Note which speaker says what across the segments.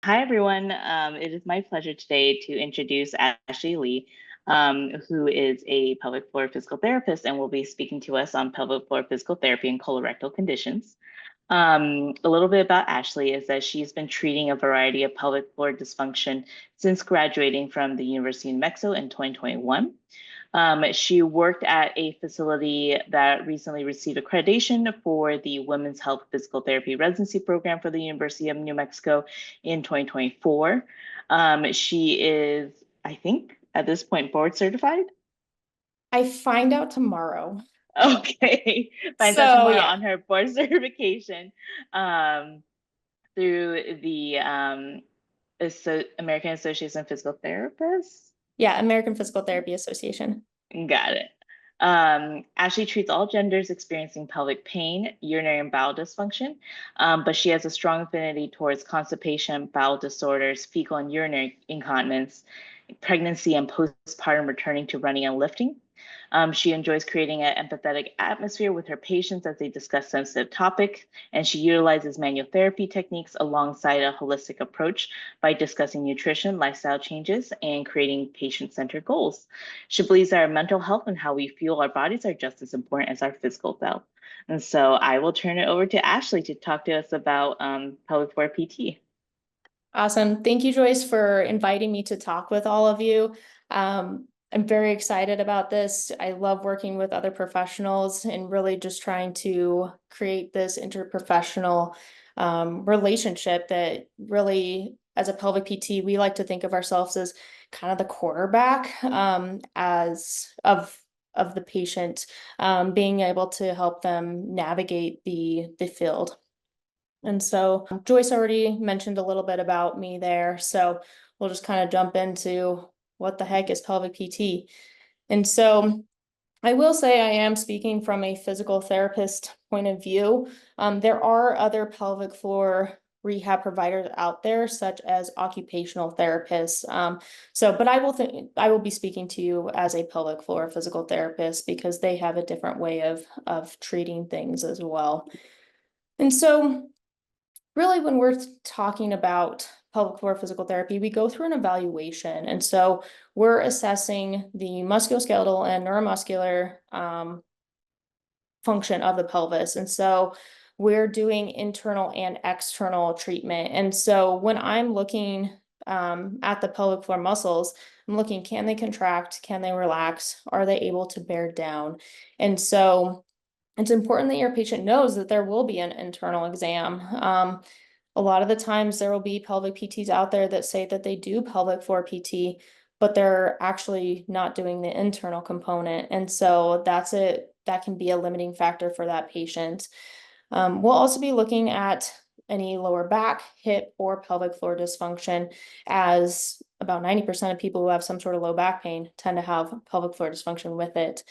Speaker 1: Hi, everyone. It is my pleasure today to introduce Ashlee, who is a pelvic floor physical therapist and will be speaking to us on pelvic floor physical therapy and colorectal conditions. A little bit about Ashlee is that she's been treating a variety of pelvic floor dysfunction since graduating from the University of New Mexico in 2021. She worked at a facility that recently received accreditation for the Women's Health Physical Therapy Residency Program for the University of New Mexico in 2024. She is, I think, at this point, board certified.
Speaker 2: I find out tomorrow.
Speaker 1: Okay, finds out
Speaker 2: So
Speaker 1: tomorrow
Speaker 2: yeah,
Speaker 1: on her board certification through the American Association of Physical Therapists.
Speaker 2: yeah, American Physical Therapy Association.
Speaker 1: Got it. Ashlee treats all genders experiencing pelvic pain, urinary and bowel dysfunction, but she has a strong affinity towards constipation, bowel disorders, fecal and urinary incontinence, pregnancy, and postpartum returning to running and lifting. She enjoys creating an empathetic atmosphere with her patients as they discuss sensitive topics, and she utilizes manual therapy techniques alongside a holistic approach by discussing nutrition, lifestyle changes, and creating patient-centered goals. She believes that our mental health and how we feel our bodies are just as important as our physical health. And so I will turn it over to Ashlee to talk to us about pelvic floor PT.
Speaker 2: Awesome. Thank you, Joyce, for inviting me to talk with all of you. I'm very excited about this. I love working with other professionals and really just trying to create this interprofessional relationship that really, as a pelvic PT, we like to think of ourselves as kind of the quarterback as of the patient, being able to help them navigate the field. And so Joyce already mentioned a little bit about me there. So we'll just kind of jump into what the heck is pelvic PT. And so I will say I am speaking from a physical therapist point of view. There are other pelvic floor rehab providers out there, such as occupational therapists. But I will be speaking to you as a pelvic floor physical therapist because they have a different way of treating things as well. And so really, when we're talking about pelvic floor physical therapy, we go through an evaluation. And so we're assessing the musculoskeletal and neuromuscular function of the pelvis. And so we're doing internal and external treatment. And so when I'm looking at the pelvic floor muscles, I'm looking, can they contract? Can they relax? Are they able to bear down? And so it's important that your patient knows that there will be an internal exam. A lot of the times there will be pelvic PTs out there that say that they do pelvic floor PT, but they're actually not doing the internal component. And so that can be a limiting factor for that patient. We'll also be looking at any lower back, hip, or pelvic floor dysfunction, as about 90% of people who have some sort of low back pain tend to have pelvic floor dysfunction with it.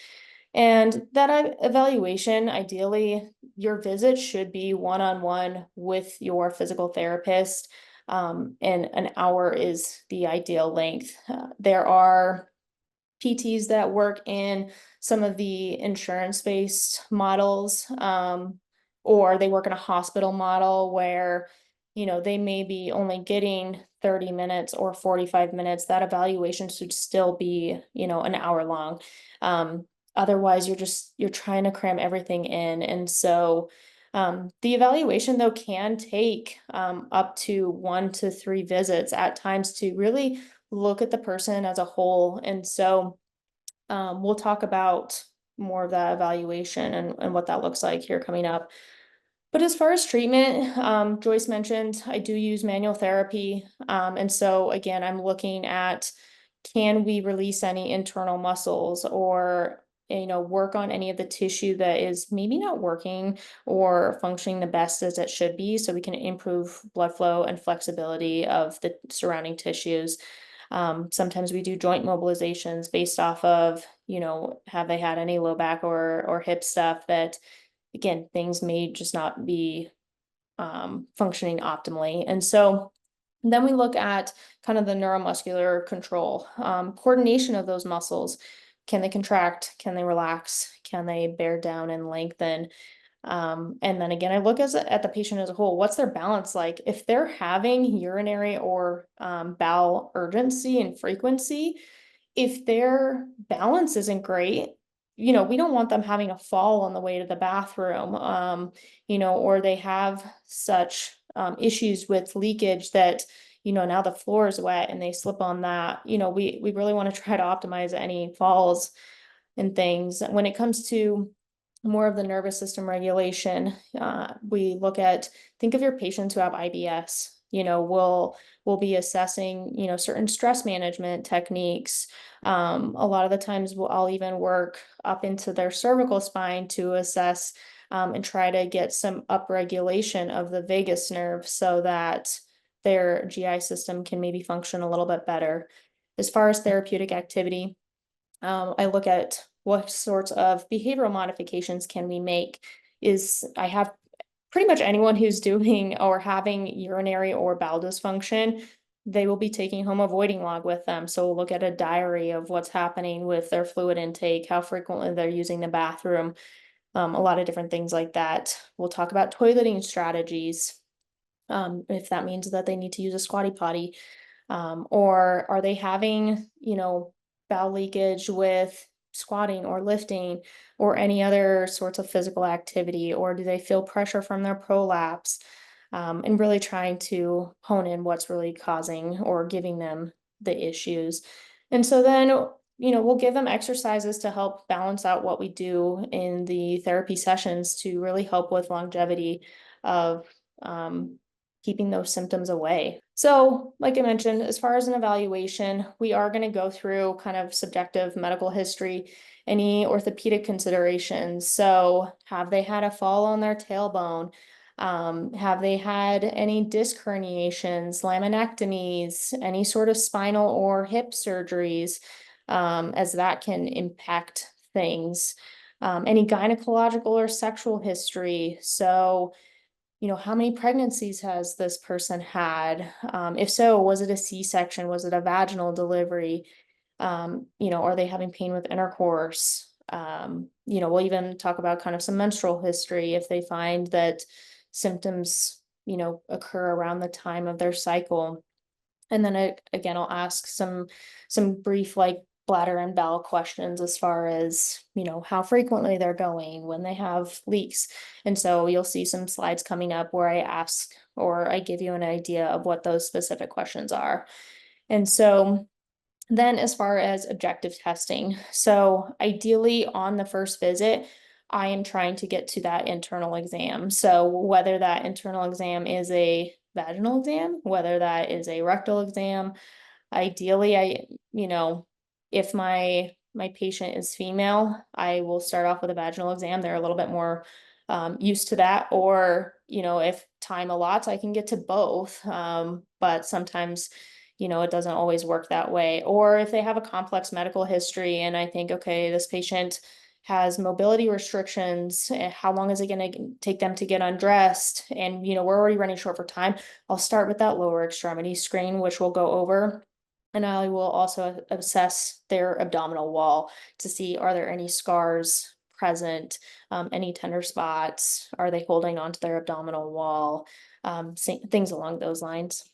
Speaker 2: And that evaluation, ideally, your visit should be one-on-one with your physical therapist, and an hour is the ideal length. There are PTs that work in some of the insurance-based models, or they work in a hospital model where, they may be only getting 30 minutes or 45 minutes. That evaluation should still be, an hour long. Otherwise, you're trying to cram everything in. And so the evaluation, though, can take up to 1 to 3 visits at times to really look at the person as a whole. And so we'll talk about more of that evaluation and what that looks like here coming up. But as far as treatment, Joyce mentioned I do use manual therapy. And so again, I'm looking at, can we release any internal muscles or work on any of the tissue that is maybe not working or functioning the best as it should be, so we can improve blood flow and flexibility of the surrounding tissues. Sometimes we do joint mobilizations based off of, have they had any low back or hip stuff that, again, things may just not be functioning optimally. And so then we look at kind of the neuromuscular control, coordination of those muscles. Can they contract? Can they relax? Can they bear down and lengthen? And then again, I look at the patient as a whole. What's their balance like? If they're having urinary or bowel urgency and frequency, if their balance isn't great, we don't want them having a fall on the way to the bathroom, or they have such issues with leakage that, now the floor is wet and they slip on that. We really want to try to optimize any falls and things. When it comes to more of the nervous system regulation, we think of your patients who have IBS. We'll be assessing, certain stress management techniques. A lot of the times I'll even work up into their cervical spine to assess and try to get some upregulation of the vagus nerve so that their GI system can maybe function a little bit better. As far as therapeutic activity, I look at what sorts of behavioral modifications can we make. I have pretty much anyone who's doing or having urinary or bowel dysfunction, they will be taking home a voiding log with them. So we'll look at a diary of what's happening with their fluid intake, how frequently they're using the bathroom, a lot of different things like that. We'll talk about toileting strategies, if that means that they need to use a squatty potty, or are they having, bowel leakage with squatting or lifting or any other sorts of physical activity, or do they feel pressure from their prolapse? And really trying to hone in what's really causing or giving them the issues. And so then, we'll give them exercises to help balance out what we do in the therapy sessions to really help with longevity of keeping those symptoms away. So, like I mentioned, as far as an evaluation, we are going to go through kind of subjective medical history, any orthopedic considerations. So, have they had a fall on their tailbone? Have they had any disc herniations, laminectomies, any sort of spinal or hip surgeries, as that can impact things? Any gynecological or sexual history. So, how many pregnancies has this person had? If so, was it a C-section? Was it a vaginal delivery? Are they having pain with intercourse? We'll even talk about kind of some menstrual history if they find that symptoms, occur around the time of their cycle. And then again, I'll ask some brief like bladder and bowel questions as far as, how frequently they're going, when they have leaks. And so you'll see some slides coming up where I ask or I give you an idea of what those specific questions are. And so then as far as objective testing, so ideally on the first visit, I am trying to get to that internal exam. So whether that internal exam is a vaginal exam, whether that is a rectal exam, ideally if my patient is female, I will start off with a vaginal exam. They're a little bit more used to that. Or, if time allots, I can get to both. But sometimes, it doesn't always work that way. Or if they have a complex medical history and I think, okay, this patient has mobility restrictions, how long is it going to take them to get undressed? And, we're already running short for time. I'll start with that lower extremity screen, which we'll go over. And I will also assess their abdominal wall to see, are there any scars present, any tender spots, are they holding onto their abdominal wall, things along those lines.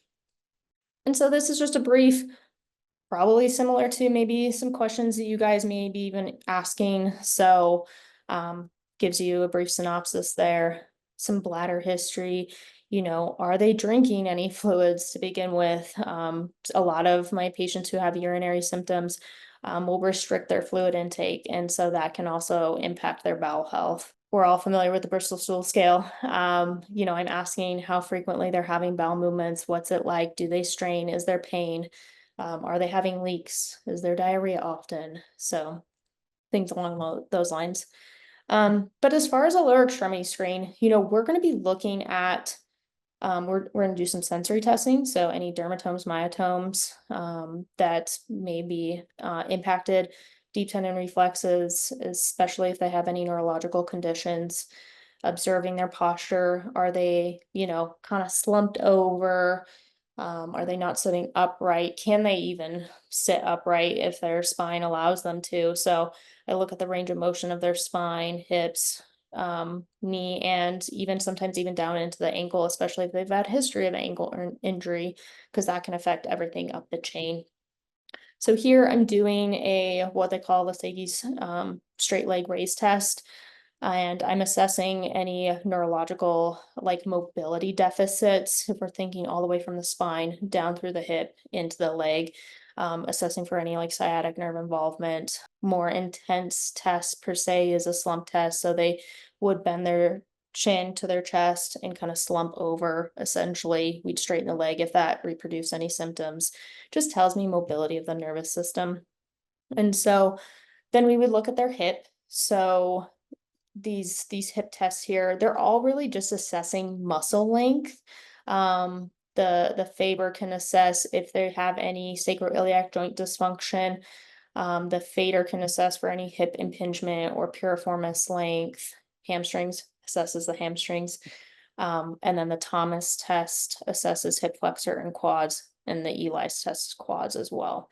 Speaker 2: And so this is just a brief, probably similar to maybe some questions that you guys may be even asking. So gives you a brief synopsis there, some bladder history. Are they drinking any fluids to begin with? A lot of my patients who have urinary symptoms will restrict their fluid intake. And so that can also impact their bowel health. We're all familiar with the Bristol stool scale. I'm asking how frequently they're having bowel movements. What's it like? Do they strain? Is there pain? Are they having leaks? Is there diarrhea often? So things along those lines. But as far as a lower extremity screen, we're going to be looking at we're going to do some sensory testing. So any dermatomes, myotomes that may be impacted, deep tendon reflexes, especially if they have any neurological conditions, observing their posture. Are they, kind of slumped over? Are they not sitting upright? Can they even sit upright if their spine allows them to? So I look at the range of motion of their spine, hips, knee, and even sometimes even down into the ankle, especially if they've had history of ankle or injury, because that can affect everything up the chain. So here I'm doing a what they call the Sagi's straight leg raise test, and I'm assessing any neurological like mobility deficits if we're thinking all the way from the spine down through the hip into the leg, assessing for any like sciatic nerve involvement. More intense test per se is a slump test, so they would bend their chin to their chest and kind of slump over. Essentially, we'd straighten the leg if that reproduced any symptoms. Just tells me mobility of the nervous system. And so then we would look at their hip. So these hip tests here, they're all really just assessing muscle length. The Faber can assess if they have any sacroiliac joint dysfunction. The Fader can assess for any hip impingement or piriformis length. Hamstrings assesses the hamstrings. And then the Thomas test assesses hip flexor and quads, and the Eli's tests quads as well.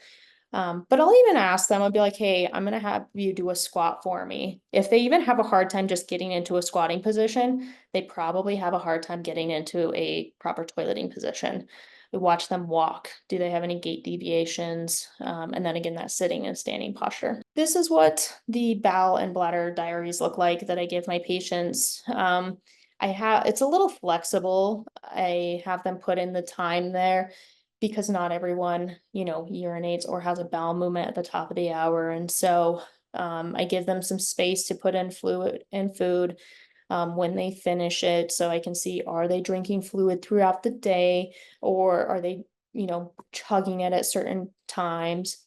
Speaker 2: But I'll even ask them, I'll be like, hey, I'm going to have you do a squat for me. If they even have a hard time just getting into a squatting position, they probably have a hard time getting into a proper toileting position. We watch them walk. Do they have any gait deviations? And then again, that sitting and standing posture. This is what the bowel and bladder diaries look like that I give my patients. It's a little flexible. I have them put in the time there because not everyone, urinates or has a bowel movement at the top of the hour. And so I give them some space to put in fluid and food when they finish it. So I can see, are they drinking fluid throughout the day, or are they, chugging it at certain times?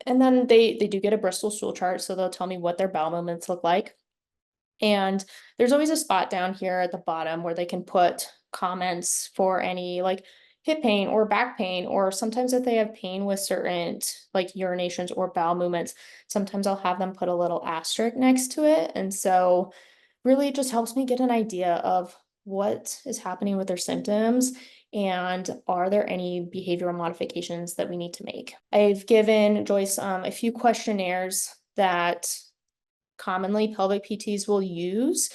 Speaker 2: And then they do get a Bristol stool chart. So they'll tell me what their bowel movements look like. And there's always a spot down here at the bottom where they can put comments for any like hip pain or back pain, or sometimes if they have pain with certain like urinations or bowel movements, sometimes I'll have them put a little asterisk next to it. And so really it just helps me get an idea of what is happening with their symptoms and are there any behavioral modifications that we need to make. I've given Joyce a few questionnaires that commonly pelvic PTs will use.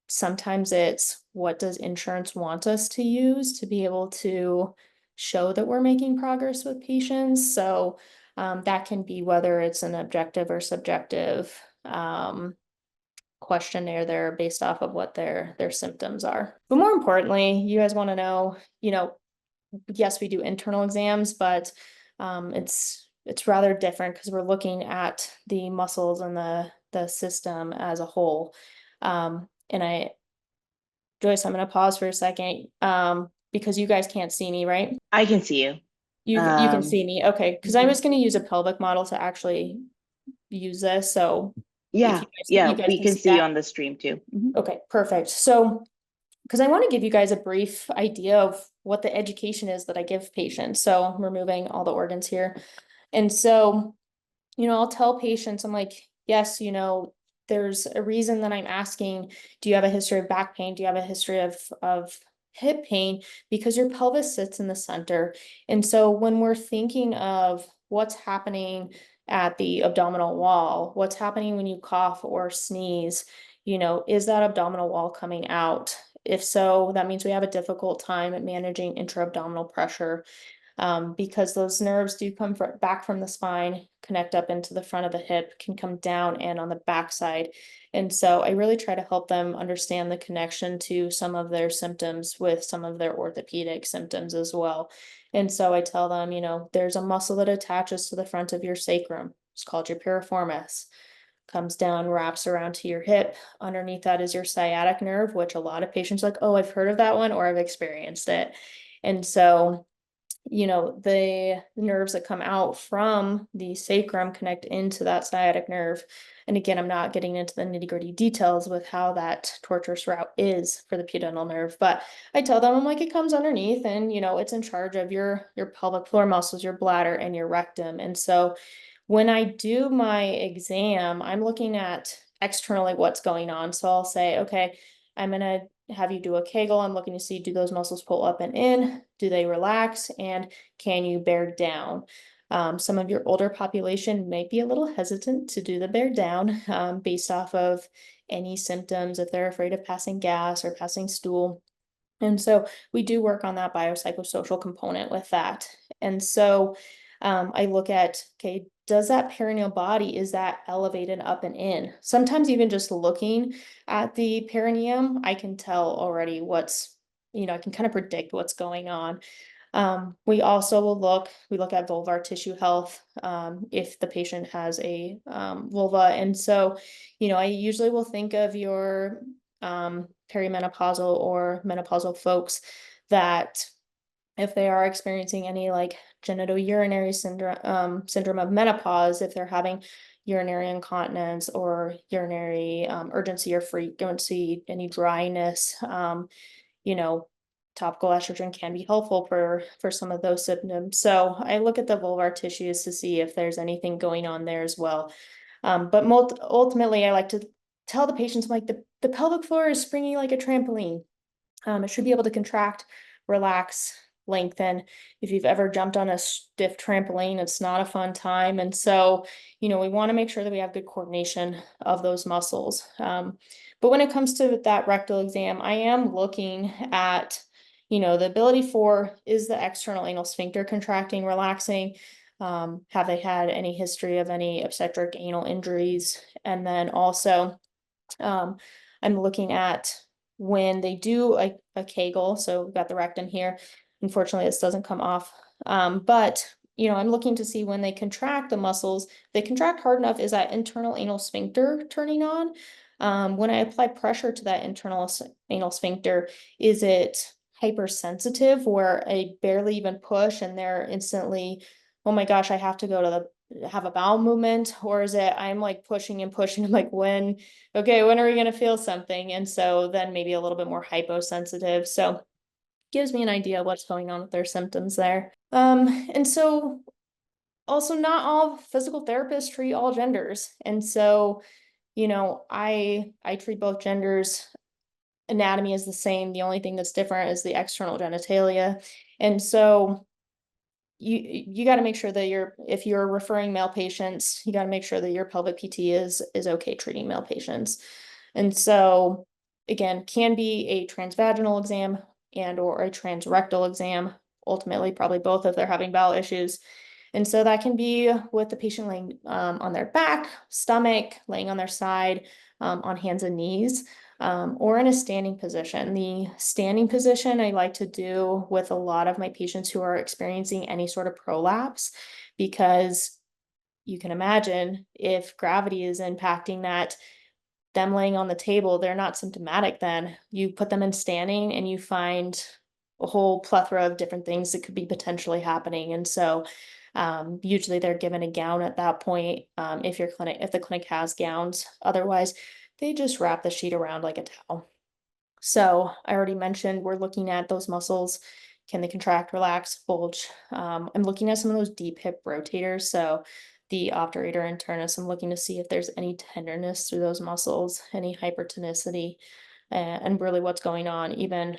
Speaker 2: Sometimes it's what does insurance want us to use to be able to show that we're making progress with patients. So that can be whether it's an objective or subjective questionnaire there based off of what their symptoms are. But more importantly, you guys want to know, yes, we do internal exams, but it's rather different because we're looking at the muscles and the system as a whole. And Joyce, I'm going to pause for a second because you guys can't see me, right?
Speaker 1: I can see you.
Speaker 2: You can see me. Okay. Because I
Speaker 1: Mhm.
Speaker 2: was going to use a pelvic model to actually use this. So if
Speaker 1: Yeah,
Speaker 2: you guys
Speaker 1: we
Speaker 2: can
Speaker 1: can
Speaker 2: see
Speaker 1: see you
Speaker 2: that.
Speaker 1: on the stream too. Mhm.
Speaker 2: Okay, perfect. So because I want to give you guys a brief idea of what the education is that I give patients. So I'm removing all the organs here. And so, I'll tell patients, I'm like, yes, there's a reason that I'm asking, do you have a history of back pain? Do you have a history of hip pain? Because your pelvis sits in the center. And so when we're thinking of what's happening at the abdominal wall, what's happening when you cough or sneeze, is that abdominal wall coming out? If so, that means we have a difficult time at managing intra-abdominal pressure, because those nerves do come back from the spine, connect up into the front of the hip, can come down and on the back side. And so I really try to help them understand the connection to some of their symptoms with some of their orthopedic symptoms as well. And so I tell them, there's a muscle that attaches to the front of your sacrum. It's called your piriformis. Comes down, wraps around to your hip. Underneath that is your sciatic nerve, which a lot of patients are like, oh, I've heard of that one or I've experienced it. And so the nerves that come out from the sacrum connect into that sciatic nerve. And again, I'm not getting into the nitty-gritty details with how that tortuous route is for the pudendal nerve, but I tell them, I'm like, it comes underneath and, it's in charge of your pelvic floor muscles, your bladder and your rectum. And so when I do my exam, I'm looking at externally what's going on. So I'll say, okay, I'm gonna have you do a Kegel. I'm looking to see, do those muscles pull up and in? Do they relax? And can you bear down? Some of your older population may be a little hesitant to do the bear down based off of any symptoms, if they're afraid of passing gas or passing stool. And so we do work on that biopsychosocial component with that. And so I look at, okay, does that perineal body, is that elevated up and in? Sometimes even just looking at the perineum, I can tell already what's, I can kind of predict what's going on. We also we look at vulvar tissue health, if the patient has a vulva. And so, I usually will think of your perimenopausal or menopausal folks that if they are experiencing any like genitourinary syndrome of menopause, if they're having urinary incontinence or urinary urgency or frequency, any dryness, you know, topical estrogen can be helpful for some of those symptoms. So I look at the vulvar tissues to see if there's anything going on there as well. But ultimately, I like to tell the patients, like, the pelvic floor is springy like a trampoline. It should be able to contract, relax, lengthen. If you've ever jumped on a stiff trampoline, it's not a fun time. And so, we want to make sure that we have good coordination of those muscles. But when it comes to that rectal exam, I am looking at, the ability for, is the external anal sphincter contracting, relaxing? Have they had any history of any obstetric anal injuries? And then also, I'm looking at when they do a Kegel. So we've got the rectum here. Unfortunately, this doesn't come off. But I'm looking to see when they contract the muscles, they contract hard enough, is that internal anal sphincter turning on? When I apply pressure to that internal anal sphincter, is it hypersensitive where I barely even push and they're instantly, oh my gosh, I have to go to have a bowel movement? Or is it, I'm like pushing and pushing, I'm like, okay, when are we going to feel something? And so then maybe a little bit more hyposensitive. So gives me an idea of what's going on with their symptoms there. And so also not all physical therapists treat all genders. And so, I treat both genders. Anatomy is the same. The only thing that's different is the external genitalia. And so you got to make sure that if you're referring male patients, you got to make sure that your pelvic PT is okay treating male patients. And so again, can be a transvaginal exam and or a transrectal exam, ultimately probably both if they're having bowel issues. And so that can be with the patient laying on their back, stomach, laying on their side, on hands and knees, or in a standing position. The standing position I like to do with a lot of my patients who are experiencing any sort of prolapse, because you can imagine if gravity is impacting that, them laying on the table, they're not symptomatic then. You put them in standing and you find a whole plethora of different things that could be potentially happening. And so usually they're given a gown at that point, if the clinic has gowns. Otherwise, they just wrap the sheet around like a towel. So I already mentioned we're looking at those muscles. Can they contract, relax, bulge? I'm looking at some of those deep hip rotators. So the obturator internus, I'm looking to see if there's any tenderness through those muscles, any hypertonicity, and really what's going on even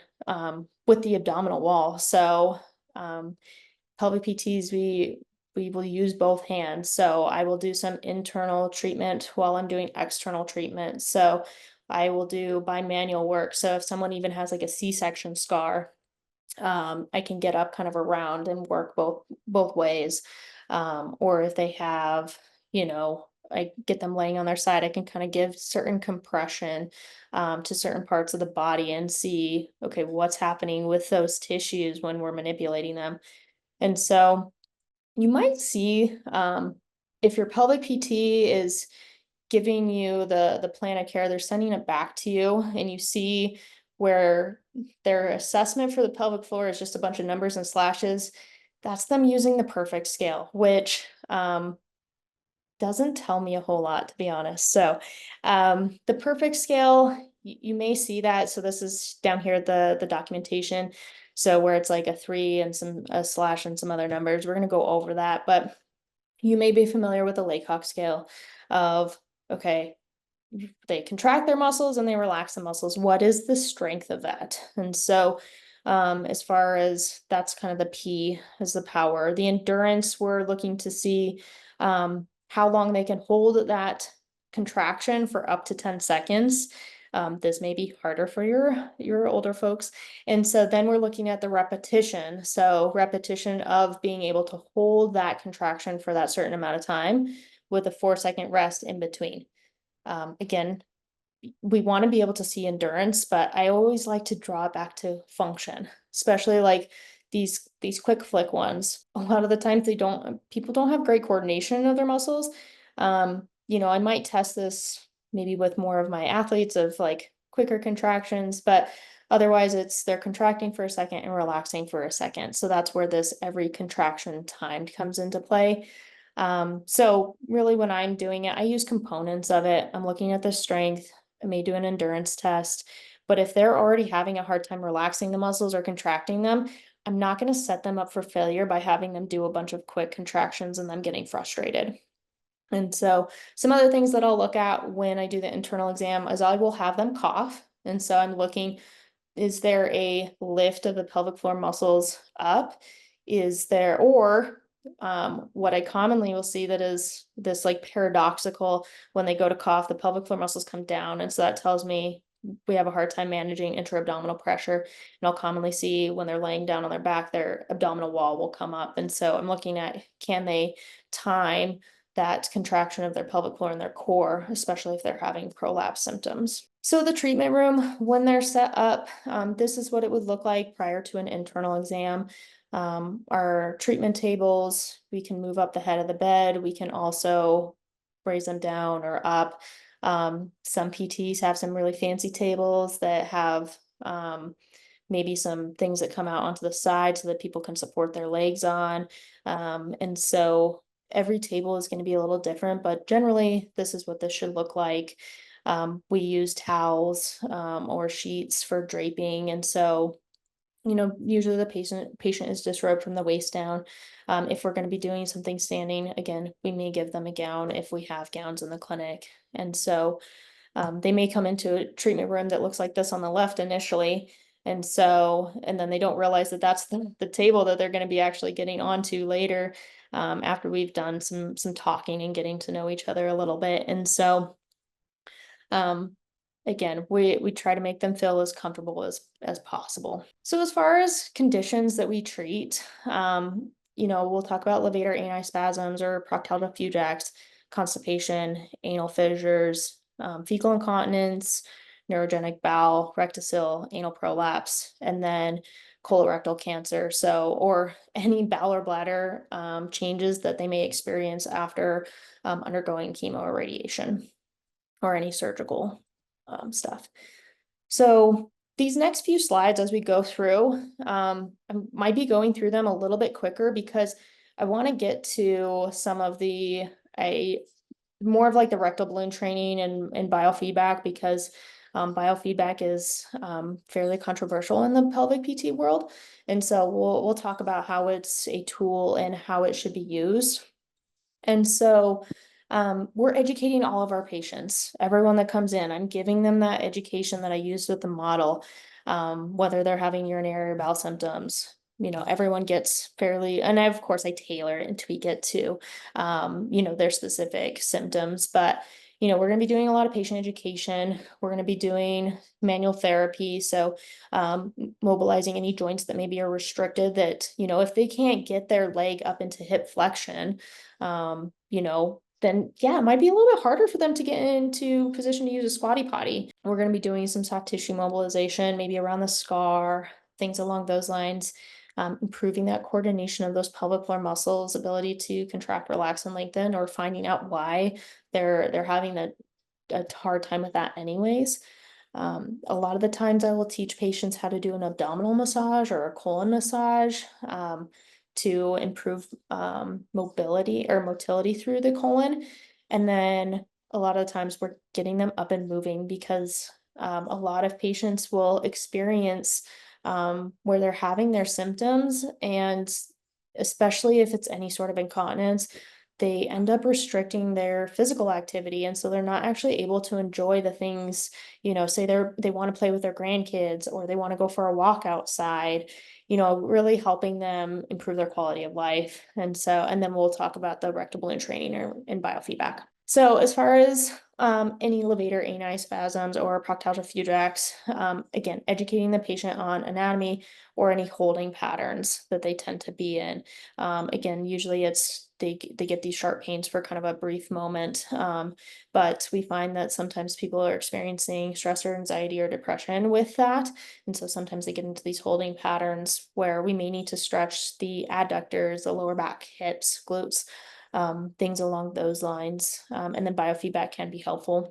Speaker 2: with the abdominal wall. So pelvic PTs, we will use both hands. So I will do some internal treatment while I'm doing external treatment. So I will do bimanual work. So if someone even has like a C-section scar, I can get up kind of around and work both ways. Or if they have, I get them laying on their side, I can kind of give certain compression to certain parts of the body and see, okay, what's happening with those tissues when we're manipulating them. And so you might see if your pelvic PT is giving you the plan of care, they're sending it back to you, and you see where their assessment for the pelvic floor is just a bunch of numbers and slashes. That's them using the perfect scale, which doesn't tell me a whole lot, to be honest. So the perfect scale, you may see that. So this is down here, the documentation. So where it's like a 3 and a slash and some other numbers, we're going to go over that. But you may be familiar with the Laycock scale of, okay, they contract their muscles and they relax the muscles. What is the strength of that? And so, as far as that's kind of the P is the power. The endurance, we're looking to see how long they can hold that contraction for up to 10 seconds. This may be harder for your older folks. And so then we're looking at the repetition. So repetition of being able to hold that contraction for that certain amount of time with a 4-second rest in between. Again, we want to be able to see endurance, but I always like to draw it back to function, especially like these quick flick ones. A lot of the times people don't have great coordination of their muscles. I might test this maybe with more of my athletes of like quicker contractions, but otherwise they're contracting for a second and relaxing for a second. So that's where this every contraction timed comes into play. So really when I'm doing it, I use components of it. I'm looking at the strength. I may do an endurance test, but if they're already having a hard time relaxing the muscles or contracting them, I'm not going to set them up for failure by having them do a bunch of quick contractions and them getting frustrated. And so some other things that I'll look at when I do the internal exam is I will have them cough. And so I'm looking, is there a lift of the pelvic floor muscles up? Is there, or what I commonly will see that is this like paradoxical, when they go to cough, the pelvic floor muscles come down. And so that tells me we have a hard time managing intra-abdominal pressure. And I'll commonly see when they're laying down on their back, their abdominal wall will come up. And so I'm looking at, can they time that contraction of their pelvic floor and their core, especially if they're having prolapse symptoms. So the treatment room, when they're set up, this is what it would look like prior to an internal exam. Our treatment tables, we can move up the head of the bed. We can also raise them down or up. Some PTs have some really fancy tables that have maybe some things that come out onto the side so that people can support their legs on. And so every table is going to be a little different, but generally this is what this should look like. We use towels or sheets for draping. And so, usually the patient is disrobed from the waist down. If we're going to be doing something standing, again, we may give them a gown if we have gowns in the clinic. And so they may come into a treatment room that looks like this on the left initially. And then they don't realize that that's the table that they're going to be actually getting onto later, after we've done some talking and getting to know each other a little bit. And so, again, we try to make them feel as comfortable as possible. So as far as conditions that we treat, we'll talk about levator antispasms or proctalgia fugax, constipation, anal fissures, fecal incontinence, neurogenic bowel, rectocele, anal prolapse, and then colorectal cancer. So, or any bowel or bladder changes that they may experience after undergoing chemo or radiation or any surgical stuff. So these next few slides as we go through, I might be going through them a little bit quicker because I want to get to some of more of like the rectal balloon training and biofeedback, because biofeedback is fairly controversial in the pelvic PT world. And so we'll talk about how it's a tool and how it should be used. And so we're educating all of our patients, everyone that comes in. I'm giving them that education that I used with the model, whether they're having urinary or bowel symptoms. Everyone gets fairly, and of course I tailor it and tweak it to, their specific symptoms. But, we're going to be doing a lot of patient education. We're going to be doing manual therapy. So mobilizing any joints that maybe are restricted that, if they can't get their leg up into hip flexion, then yeah, it might be a little bit harder for them to get into position to use a squatty potty. We're going to be doing some soft tissue mobilization, maybe around the scar, things along those lines, improving that coordination of those pelvic floor muscles, ability to contract, relax, and lengthen, or finding out why they're having a hard time with that anyways. A lot of the times I will teach patients how to do an abdominal massage or a colon massage, to improve mobility or motility through the colon. And then a lot of the times we're getting them up and moving because a lot of patients will experience where they're having their symptoms, and especially if it's any sort of incontinence, they end up restricting their physical activity. And so they're not actually able to enjoy the things, say they want to play with their grandkids or they want to go for a walk outside, really helping them improve their quality of life. And then we'll talk about the rectal balloon training and biofeedback. So as far as any levator ani spasms or proctalgia fugax, again, educating the patient on anatomy or any holding patterns that they tend to be in. Again, usually they get these sharp pains for kind of a brief moment, but we find that sometimes people are experiencing stress or anxiety or depression with that, and so sometimes they get into these holding patterns where we may need to stretch the adductors, the lower back, hips, glutes, things along those lines. And then biofeedback can be helpful.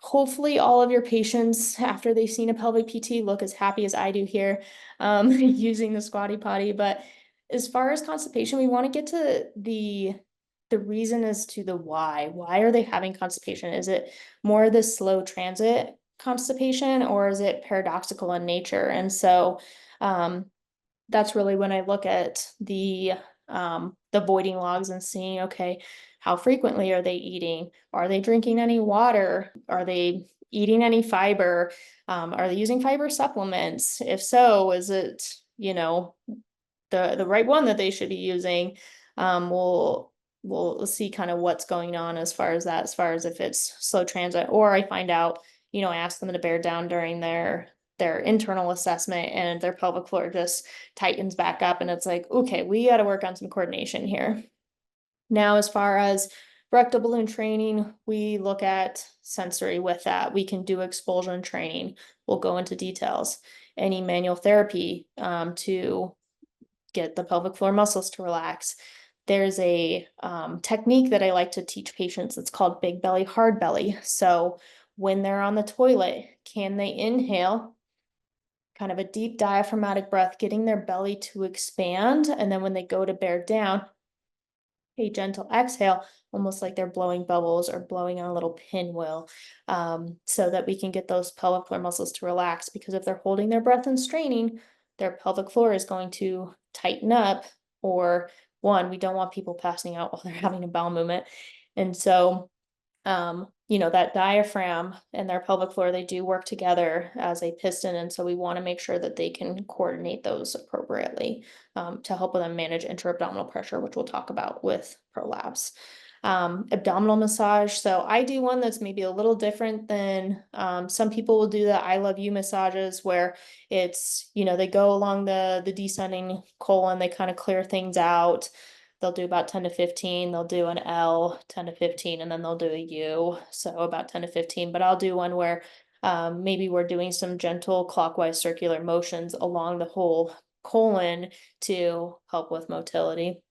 Speaker 2: Hopefully all of your patients after they've seen a pelvic PT look as happy as I do here, using the squatty potty. But as far as constipation, we want to get to the reason as to the why. Why are they having constipation? Is it more the slow transit constipation, or is it paradoxical in nature? And so that's really when I look at the voiding logs and seeing, okay, how frequently are they eating? Are they drinking any water? Are they eating any fiber? Are they using fiber supplements? If so, is it, the right one that they should be using? We'll see kind of what's going on as far as that, as far as if it's slow transit, or I find out, I ask them to bear down during their internal assessment and their pelvic floor just tightens back up, and it's like, okay, we got to work on some coordination here. Now, as far as rectal balloon training, we look at sensory with that. We can do expulsion training. We'll go into details. Any manual therapy to get the pelvic floor muscles to relax. There's a technique that I like to teach patients. It's called big belly, hard belly. So when they're on the toilet, can they inhale, kind of a deep diaphragmatic breath, getting their belly to expand? And then when they go to bear down, a gentle exhale, almost like they're blowing bubbles or blowing on a little pinwheel, so that we can get those pelvic floor muscles to relax. Because if they're holding their breath and straining, their pelvic floor is going to tighten up, or one, we don't want people passing out while they're having a bowel movement. And so that diaphragm and their pelvic floor, they do work together as a piston. And so we want to make sure that they can coordinate those appropriately, to help them manage intra-abdominal pressure, which we'll talk about with prolapse. Abdominal massage. So I do one that's maybe a little different than some people will do the I love you massages, where it's, they go along the descending colon, they kind of clear things out. They'll do about 10 to 15. They'll do an L, 10 to 15, and then they'll do a U. So about 10 to 15. But I'll do one where maybe we're doing some gentle clockwise circular motions along the whole colon to help with motility.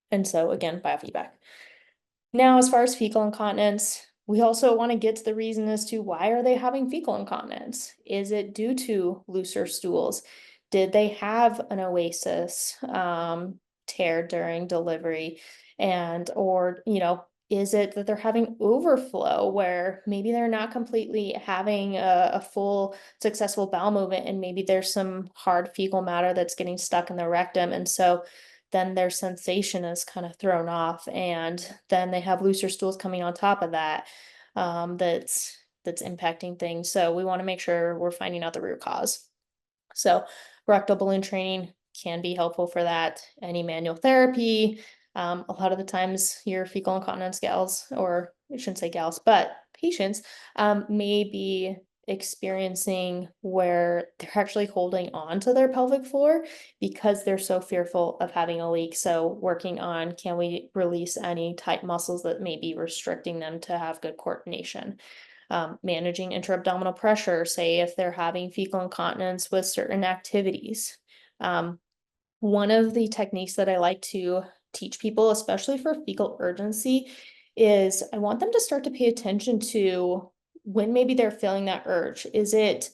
Speaker 2: And so again, biofeedback. Now, as far as fecal incontinence, we also want to get to the reason as to why are they having fecal incontinence? Is it due to looser stools? Did they have an oasis tear during delivery? Or is it that they're having overflow where maybe they're not completely having a full successful bowel movement, and maybe there's some hard fecal matter that's getting stuck in the rectum, and so then their sensation is kind of thrown off, and then they have looser stools coming on top of that, that's impacting things. So we want to make sure we're finding out the root cause. So rectal balloon training can be helpful for that. Any manual therapy. A lot of the times your fecal incontinence gals, or I shouldn't say gals, but patients may be experiencing where they're actually holding on to their pelvic floor because they're so fearful of having a leak. So working on, can we release any tight muscles that may be restricting them to have good coordination? Managing intra-abdominal pressure, say if they're having fecal incontinence with certain activities. One of the techniques that I like to teach people, especially for fecal urgency, is I want them to start to pay attention to when maybe they're feeling that urge. Is it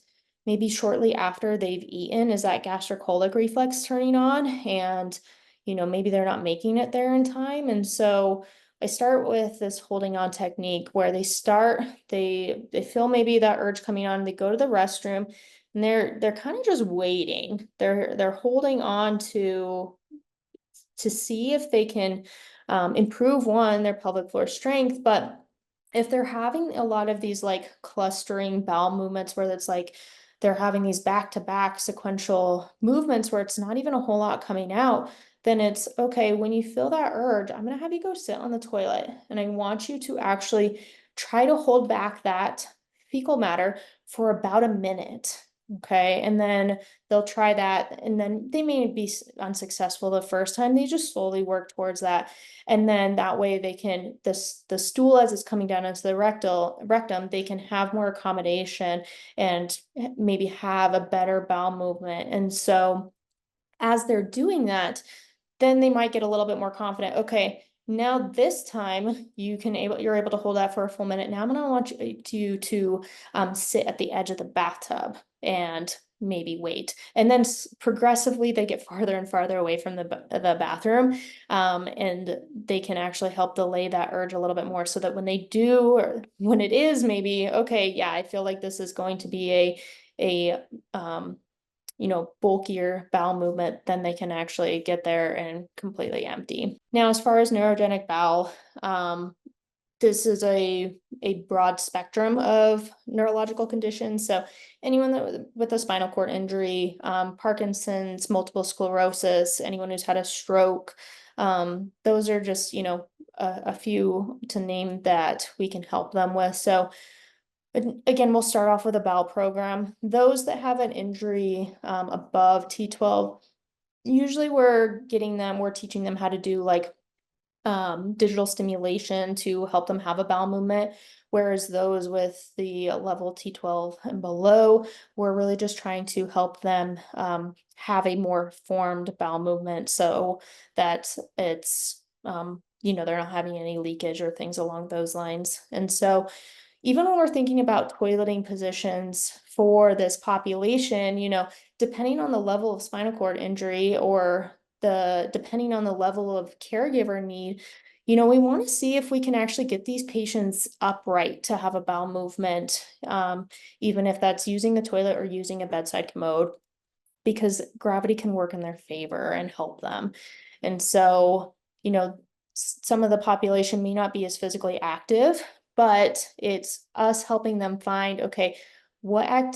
Speaker 2: maybe shortly after they've eaten? Is that gastrocolic reflex turning on? And, maybe they're not making it there in time. And so I start with this holding on technique where they feel maybe that urge coming on, they go to the restroom, and they're kind of just waiting. They're holding on to see if they can improve their pelvic floor strength, but if they're having a lot of these like clustering bowel movements where it's like they're having these back-to-back sequential movements where it's not even a whole lot coming out, then it's okay. When you feel that urge, I'm going to have you go sit on the toilet, and I want you to actually try to hold back that fecal matter for about a minute. Okay. And then they'll try that, and then they may be unsuccessful the first time. They just slowly work towards that. And then that way they can, the stool as it's coming down into the rectum, they can have more accommodation and maybe have a better bowel movement. And so as they're doing that, then they might get a little bit more confident. Okay, now this time you're able to hold that for a full minute. Now I'm gonna want you to sit at the edge of the bathtub and maybe wait. And then progressively they get farther and farther away from the bathroom, and they can actually help delay that urge a little bit more, so that when they do, or when it is maybe, okay, yeah, I feel like this is going to be a bulkier bowel movement, then they can actually get there and completely empty. Now, as far as neurogenic bowel, this is a broad spectrum of neurological conditions. So anyone with a spinal cord injury, Parkinson's, multiple sclerosis, anyone who's had a stroke, those are just, a few to name that we can help them with. So again, we'll start off with a bowel program. Those that have an injury above T12, usually we're teaching them how to do like digital stimulation to help them have a bowel movement. Whereas those with the level T12 and below, we're really just trying to help them have a more formed bowel movement, so that it's, they're not having any leakage or things along those lines. And so even when we're thinking about toileting positions for this population, depending on the level of spinal cord injury, or depending on the level of caregiver need, we want to see if we can actually get these patients upright to have a bowel movement, even if that's using the toilet or using a bedside commode, because gravity can work in their favor and help them. And so, some of the population may not be as physically active, but it's us helping them find, okay, what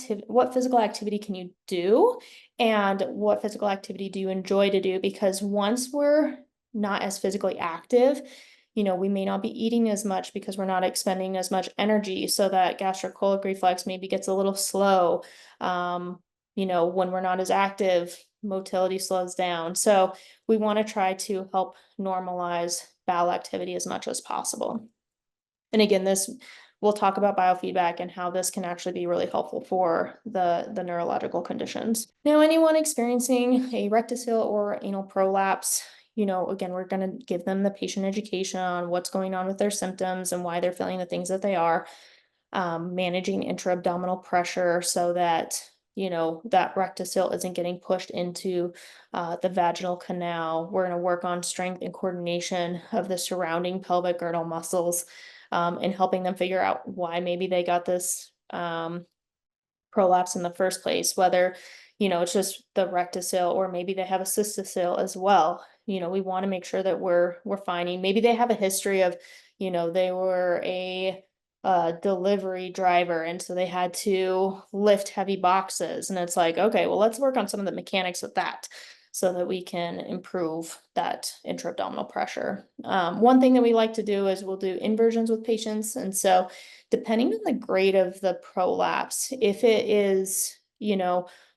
Speaker 2: physical activity can you do, and what physical activity do you enjoy to do? Because once we're not as physically active, we may not be eating as much because we're not expending as much energy, so that gastrocolic reflex maybe gets a little slow. When we're not as active, motility slows down. So we want to try to help normalize bowel activity as much as possible. And again, we'll talk about biofeedback and how this can actually be really helpful for the neurological conditions. Now, anyone experiencing a rectocele or anal prolapse, again, we're going to give them the patient education on what's going on with their symptoms and why they're feeling the things that they are, managing intra-abdominal pressure so that that rectocele isn't getting pushed into the vaginal canal. We're going to work on strength and coordination of the surrounding pelvic girdle muscles, and helping them figure out why maybe they got this prolapse in the first place, whether it's just the rectocele, or maybe they have a cystocele as well. We want to make sure that we're finding, maybe they have a history of, they were a delivery driver, and so they had to lift heavy boxes, and it's like, okay, well, let's work on some of the mechanics of that so that we can improve that intra-abdominal pressure. One thing that we like to do is we'll do inversions with patients, and so depending on the grade of the prolapse, if it is,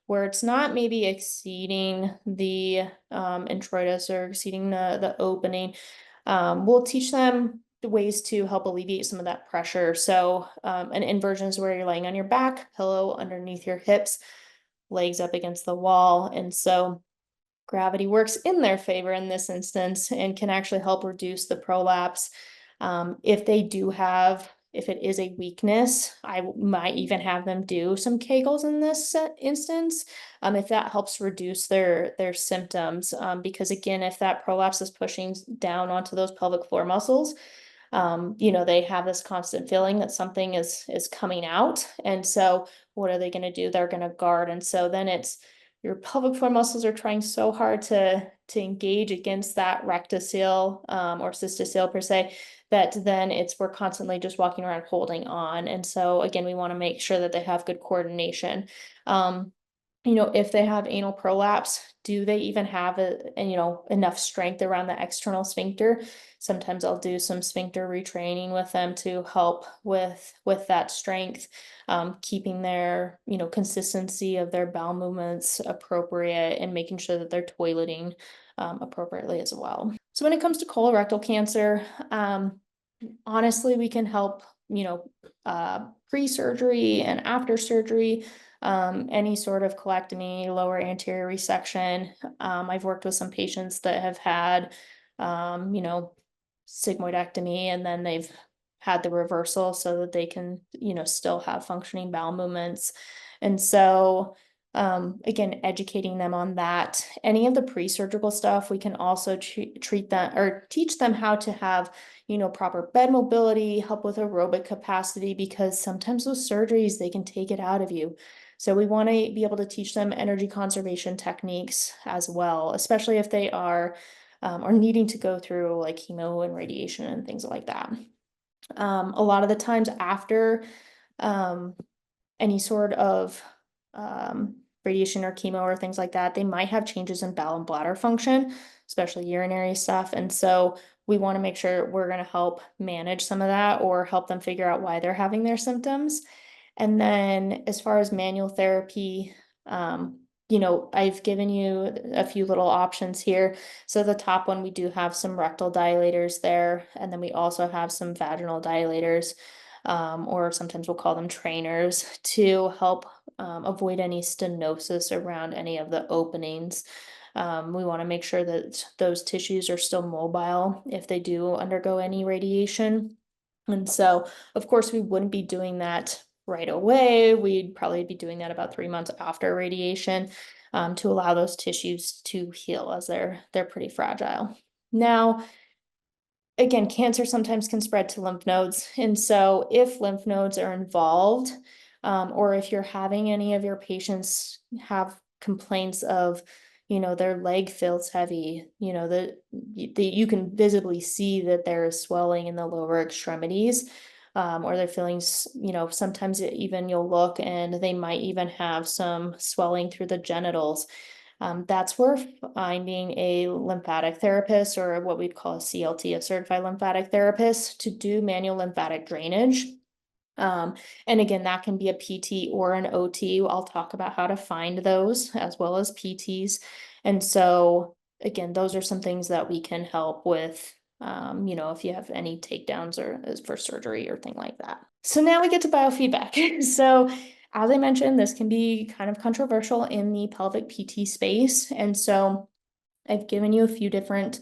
Speaker 2: where it's not maybe exceeding the introitus or exceeding the opening, we'll teach them the ways to help alleviate some of that pressure. So an inversion is where you're laying on your back, pillow underneath your hips, legs up against the wall. And so gravity works in their favor in this instance and can actually help reduce the prolapse. If it is a weakness, I might even have them do some Kegels in this instance, if that helps reduce their symptoms. Because again, if that prolapse is pushing down onto those pelvic floor muscles, they have this constant feeling that something is coming out. And so what are they going to do? They're going to guard. And so then it's your pelvic floor muscles are trying so hard to engage against that rectocele or cystocele per se, that then we're constantly just walking around holding on. And so again, we want to make sure that they have good coordination. If they have anal prolapse, do they even have enough strength around the external sphincter? Sometimes I'll do some sphincter retraining with them to help with that strength, keeping their, consistency of their bowel movements appropriate and making sure that they're toileting appropriately as well. So when it comes to colorectal cancer, honestly, we can help, pre-surgery and after surgery, any sort of colectomy, lower anterior resection. I've worked with some patients that have had, sigmoidectomy, and then they've had the reversal so that they can, still have functioning bowel movements. And so, again, educating them on that. Any of the pre-surgical stuff, we can also treat them or teach them how to have, proper bed mobility, help with aerobic capacity, because sometimes with surgeries, they can take it out of you. So we want to be able to teach them energy conservation techniques as well, especially if they are needing to go through like chemo and radiation and things like that. A lot of the times after any sort of radiation or chemo or things like that, they might have changes in bowel and bladder function, especially urinary stuff. And so we want to make sure we're going to help manage some of that or help them figure out why they're having their symptoms. And then as far as manual therapy, I've given you a few little options here. So the top one, we do have some rectal dilators there. And then we also have some vaginal dilators, or sometimes we'll call them trainers, to help avoid any stenosis around any of the openings. We want to make sure that those tissues are still mobile if they do undergo any radiation. And so, of course, we wouldn't be doing that right away. We'd probably be doing that about 3 months after radiation, to allow those tissues to heal, as they're pretty fragile. Now, again, cancer sometimes can spread to lymph nodes. And so if lymph nodes are involved, or if you're having any of your patients have complaints of, their leg feels heavy, that you can visibly see that there is swelling in the lower extremities, or they're feeling, sometimes even you'll look and they might even have some swelling through the genitals. That's where finding a lymphatic therapist, or what we'd call a CLT, a certified lymphatic therapist, to do manual lymphatic drainage. And again, that can be a PT or an OT. I'll talk about how to find those as well as PTs. And so again, those are some things that we can help with, if you have any takedowns or for surgery or thing like that. So now we get to biofeedback. So as I mentioned, this can be kind of controversial in the pelvic PT space. And so I've given you a few different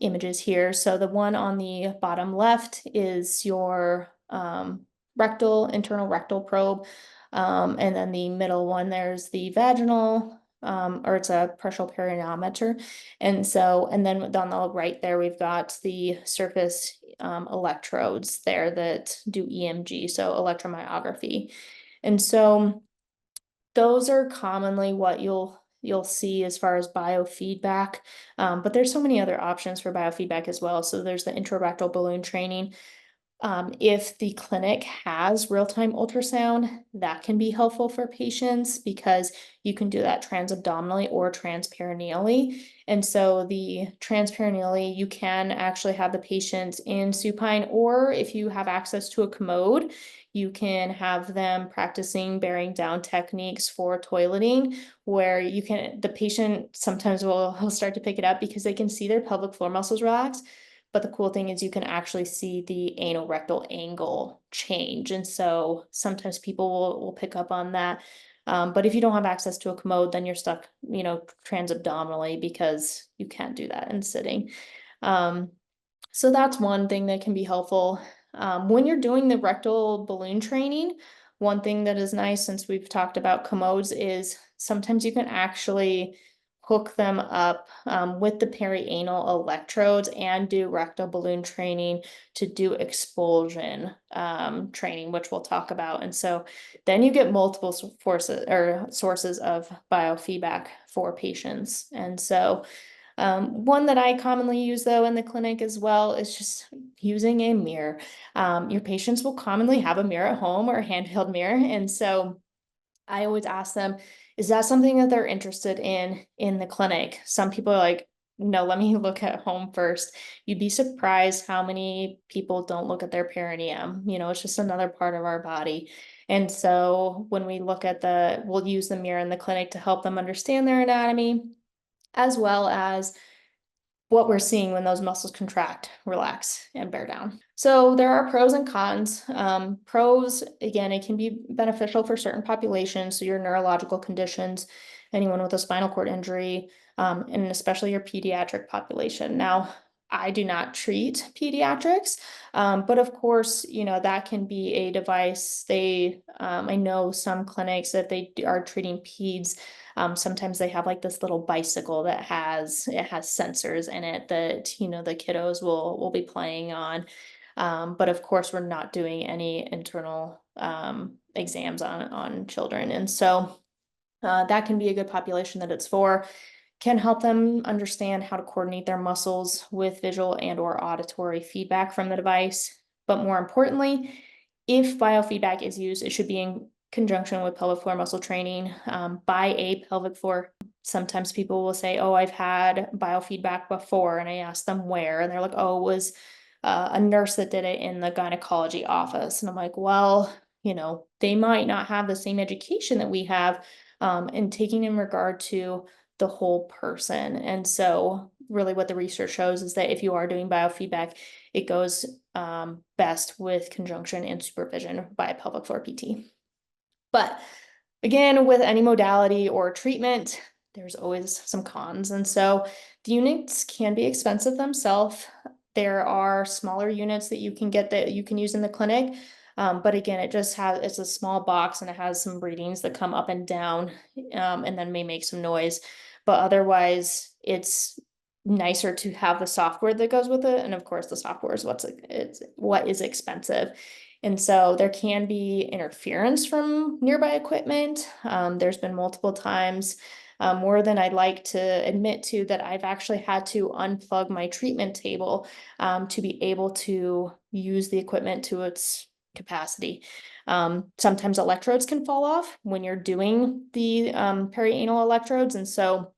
Speaker 2: images here. So the one on the bottom left is your internal rectal probe. And then the middle one, there's the vaginal, or it's a partial periodometer. And then on the right there, we've got the surface electrodes there that do EMG, so electromyography. And so those are commonly what you'll see as far as biofeedback. But there's so many other options for biofeedback as well. So there's the intrarectal balloon training. If the clinic has real-time ultrasound, that can be helpful for patients because you can do that transabdominally or transperineally. And so the transperineally, you can actually have the patient in supine, or if you have access to a commode, you can have them practicing bearing down techniques for toileting, where the patient sometimes will start to pick it up because they can see their pelvic floor muscles relax. But the cool thing is you can actually see the anal rectal angle change. And so sometimes people will pick up on that. But if you don't have access to a commode, then you're stuck, transabdominally, because you can't do that in sitting. So that's one thing that can be helpful. When you're doing the rectal balloon training, one thing that is nice, since we've talked about commodes, is sometimes you can actually hook them up with the perianal electrodes and do rectal balloon training to do expulsion training, which we'll talk about. And so then you get multiple forces or sources of biofeedback for patients. And so one that I commonly use though in the clinic as well is just using a mirror. Your patients will commonly have a mirror at home or a handheld mirror. And so I always ask them, is that something that they're interested in the clinic? Some people are like, no, let me look at home first. You'd be surprised how many people don't look at their perineum. You know, it's just another part of our body. And so when we look at we'll use the mirror in the clinic to help them understand their anatomy, as well as what we're seeing when those muscles contract, relax, and bear down. So there are pros and cons. Pros, again, it can be beneficial for certain populations, so your neurological conditions, anyone with a spinal cord injury, and especially your pediatric population. Now, I do not treat pediatrics, but of course, you know, that can be a device. I know some clinics that they are treating peds. Sometimes they have like this little bicycle that has sensors in it that, you know, the kiddos will be playing on. But of course, we're not doing any internal exams on children. And so that can be a good population that it's for. Can help them understand how to coordinate their muscles with visual and or auditory feedback from the device. But more importantly, if biofeedback is used, it should be in conjunction with pelvic floor muscle training by a pelvic floor. Sometimes people will say, oh, I've had biofeedback before, and I ask them where, and they're like, oh, it was a nurse that did it in the gynecology office. And I'm like, well, you know, they might not have the same education that we have, and taking in regard to the whole person. And so really what the research shows is that if you are doing biofeedback, it goes best with conjunction and supervision by a pelvic floor PT. But again, with any modality or treatment, there's always some cons. And so the units can be expensive themselves. There are smaller units that you can get that you can use in the clinic. But again, it's a small box and it has some readings that come up and down, and then may make some noise. But otherwise, it's nicer to have the software that goes with it. And of course, the software is what is expensive. And so there can be interference from nearby equipment. There's been multiple times, more than I'd like to admit to, that I've actually had to unplug my treatment table to be able to use the equipment to its capacity. Sometimes electrodes can fall off when you're doing the perianal electrodes. And so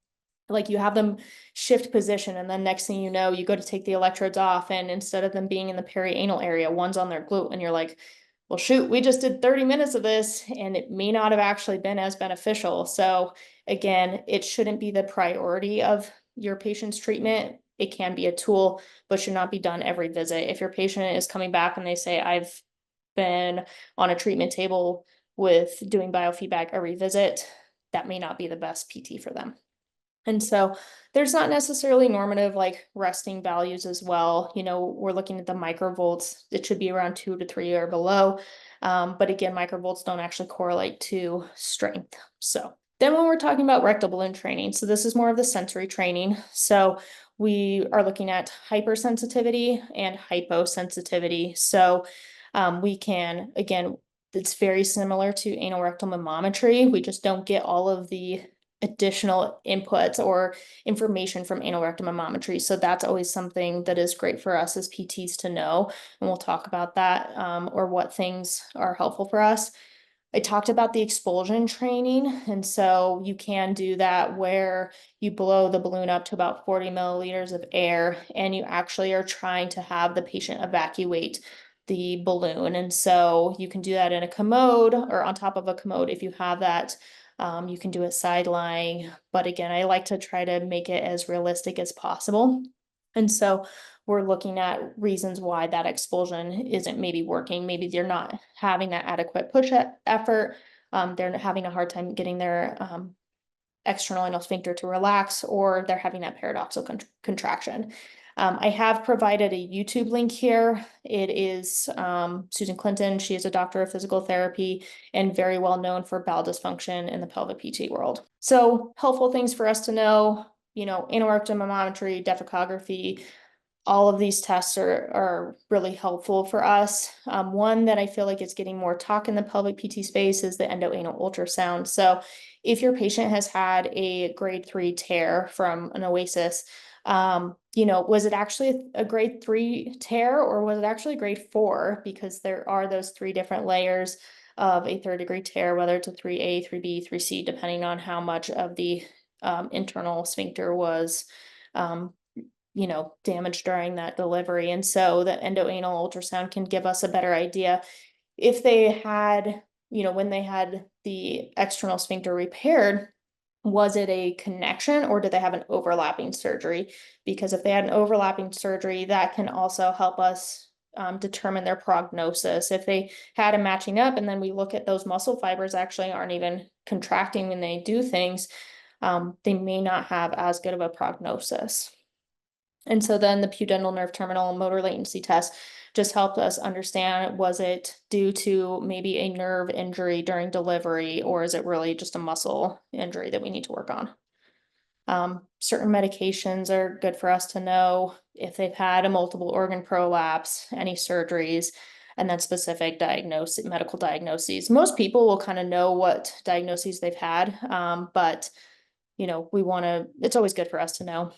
Speaker 2: like you have them shift position, and then next thing you know, you go to take the electrodes off, and instead of them being in the perianal area, one's on their glute, and you're like, well, shoot, we just did 30 minutes of this and it may not have actually been as beneficial. So again, it shouldn't be the priority of your patient's treatment. It can be a tool, but should not be done every visit. If your patient is coming back and they say, I've been on a treatment table with doing biofeedback every visit, that may not be the best PT for them. And so there's not necessarily normative like resting values as well. You know, we're looking at the microvolts. It should be around 2 to 3 or below. But again, microvolts don't actually correlate to strength. So then when we're talking about rectal balloon training, so this is more of the sensory training. So we are looking at hypersensitivity and hyposensitivity. So we can, again, it's very similar to anal rectal mammometry. We just don't get all of the additional inputs or information from anal rectal mammometry. So that's always something that is great for us as PTs to know. And we'll talk about that, or what things are helpful for us. I talked about the expulsion training. And so you can do that where you blow the balloon up to about 40 milliliters of air, and you actually are trying to have the patient evacuate the balloon. And so you can do that in a commode or on top of a commode if you have that. You can do it side lying, but again, I like to try to make it as realistic as possible. And so we're looking at reasons why that expulsion isn't maybe working. Maybe they're not having that adequate push effort. They're having a hard time getting their external anal sphincter to relax, or they're having that paradoxical contraction. I have provided a YouTube link here. It is Susan Clinton. She is a doctor of physical therapy and very well known for bowel dysfunction in the pelvic PT world. So helpful things for us to know, anal rectum mammography, defecography, all of these tests are really helpful for us. One that I feel like is getting more talk in the pelvic PT space is the endoanal ultrasound. So if your patient has had a grade 3 tear from an oasis, was it actually a grade 3 tear, or was it actually grade 4? Because there are those 3 different layers of a 3rd-degree tear, whether it's a 3A, 3B, 3C, depending on how much of the internal sphincter was damaged during that delivery. And so the endoanal ultrasound can give us a better idea if they had, when they had the external sphincter repaired, was it a connection or did they have an overlapping surgery? Because if they had an overlapping surgery, that can also help us determine their prognosis. If they had a matching up and then we look at those muscle fibers actually aren't even contracting when they do things, they may not have as good of a prognosis. And so then the pudendal nerve terminal motor latency test just helped us understand, was it due to maybe a nerve injury during delivery, or is it really just a muscle injury that we need to work on? Certain medications are good for us to know if they've had a multiple organ prolapse, any surgeries, and then specific medical diagnoses. Most people will kind of know what diagnoses they've had, but it's always good for us to know.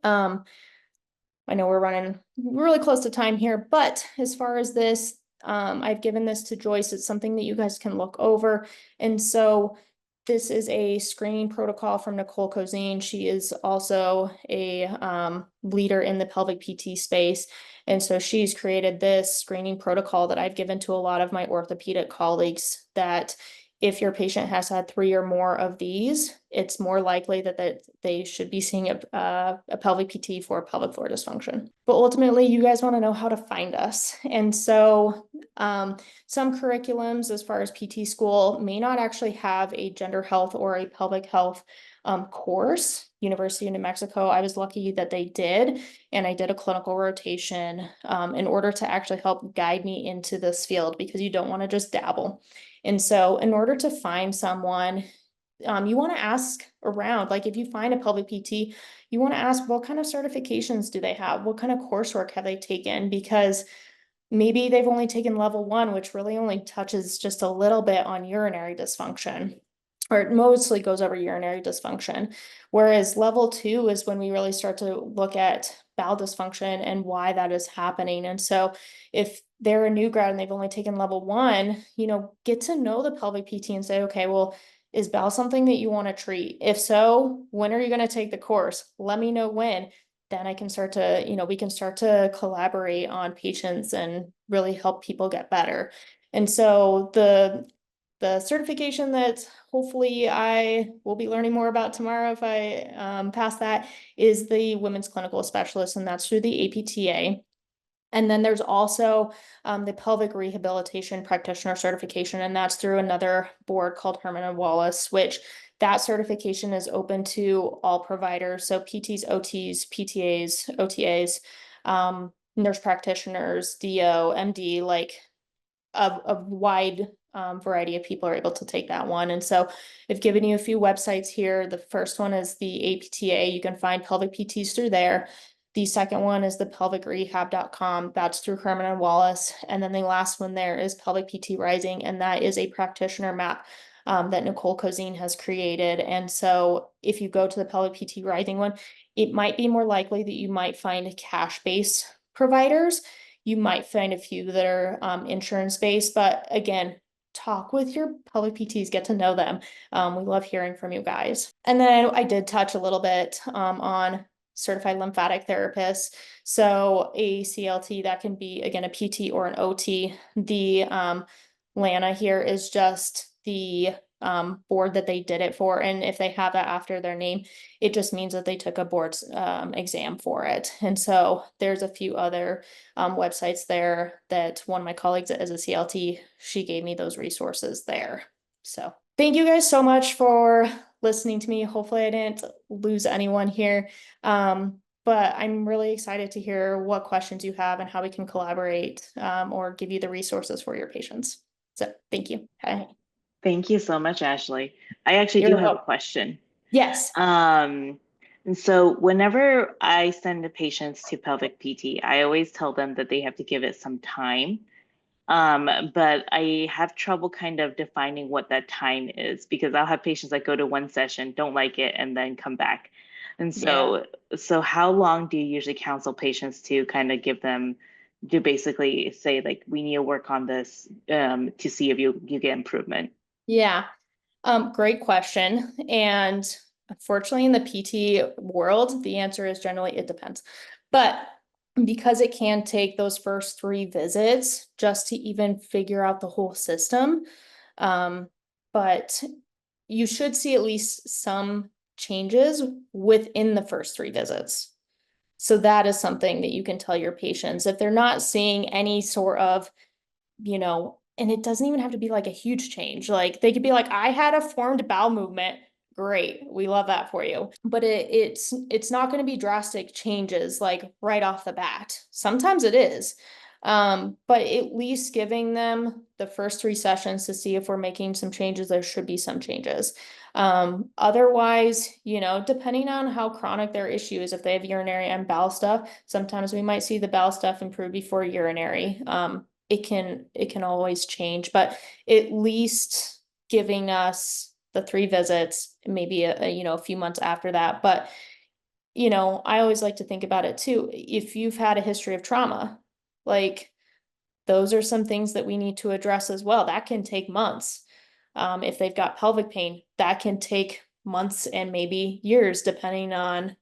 Speaker 2: I know we're running really close to time here, but as far as this, I've given this to Joyce. It's something that you guys can look over. And so this is a screening protocol from Nicole Cozine. She is also a leader in the pelvic PT space. And so she's created this screening protocol that I've given to a lot of my orthopedic colleagues, that if your patient has had 3 or more of these, it's more likely that they should be seeing a pelvic PT for pelvic floor dysfunction. But ultimately, you guys want to know how to find us. And so some curriculums as far as PT school may not actually have a gender health or a pelvic health course. University of New Mexico, I was lucky that they did, and I did a clinical rotation in order to actually help guide me into this field, because you don't want to just dabble. And so in order to find someone, you want to ask around. Like if you find a pelvic PT, you want to ask, what kind of certifications do they have? What kind of coursework have they taken? Because maybe they've only taken level 1, which really only touches just a little bit on urinary dysfunction, or it mostly goes over urinary dysfunction. Whereas level 2 is when we really start to look at bowel dysfunction and why that is happening. And so if they're a new grad and they've only taken level 1, get to know the pelvic PT and say, okay, well, is bowel something that you want to treat? If so, when are you going to take the course? Let me know when. Then I can start to, we can start to collaborate on patients and really help people get better. And so the certification that hopefully I will be learning more about tomorrow, if I pass that, is the women's clinical specialist, and that's through the APTA. And then there's also the pelvic rehabilitation practitioner certification, and that's through another board called Herman and Wallace, which that certification is open to all providers. So PTs, OTs, PTAs, OTAs, nurse practitioners, DO, MD, like a wide variety of people are able to take that one. And so I've given you a few websites here. The first one is the APTA. You can find pelvic PTs through there. The second one is the pelvicrehab.com. That's through Herman and Wallace. And then the last one there is Pelvic PT Rising, and that is a practitioner map that Nicole Cozine has created. And so if you go to the Pelvic PT Rising one, it might be more likely that you might find cash-based providers. You might find a few that are insurance-based, but again, talk with your pelvic PTs, get to know them. We love hearing from you guys. And then I did touch a little bit on certified lymphatic therapists. So a CLT, that can be, again, a PT or an OT. The LANA here is just the board that they did it for. And if they have that after their name, it just means that they took a board's exam for it. And so there's a few other websites there that one of my colleagues that is a CLT, she gave me those resources there. So Thank you guys so much for listening to me. Hopefully I didn't lose anyone here. But I'm really excited to hear what questions you have and how we can collaborate, or give you the resources for your patients. So thank you. Hi.
Speaker 1: Thank you so much, Ashley. I actually do
Speaker 2: You're
Speaker 1: have a
Speaker 2: welcome.
Speaker 1: question.
Speaker 2: Yes.
Speaker 1: Um, and so whenever I send the patients to pelvic PT, I always tell them that they have to give it some time. But I have trouble kind of defining what that time is because I'll have patients that go to one session, don't like it, and then come back. And
Speaker 2: Yeah.
Speaker 1: so how long do you usually counsel patients to kind of give them to basically say like we need to work on this to see if you get improvement?
Speaker 2: Yeah. Great question. And unfortunately, in the PT world, the answer is generally it depends. But because it can take those first 3 visits just to even figure out the whole system, but you should see at least some changes within the first 3 visits. So that is something that you can tell your patients. If they're not seeing any sort of, and it doesn't even have to be like a huge change. Like they could be like, I had a formed bowel movement. Great. We love that for you. But it's not going to be drastic changes like right off the bat. Sometimes it is. But at least giving them the first 3 sessions to see if we're making some changes, there should be some changes. Otherwise, depending on how chronic their issue is, if they have urinary and bowel stuff, sometimes we might see the bowel stuff improve before urinary. It can always change, but at least giving us the 3 visits, maybe a few months after that. But I always like to think about it too. If you've had a history of trauma, like those are some things that we need to address as well. That can take months. If they've got pelvic pain, that can take months and maybe years, depending on,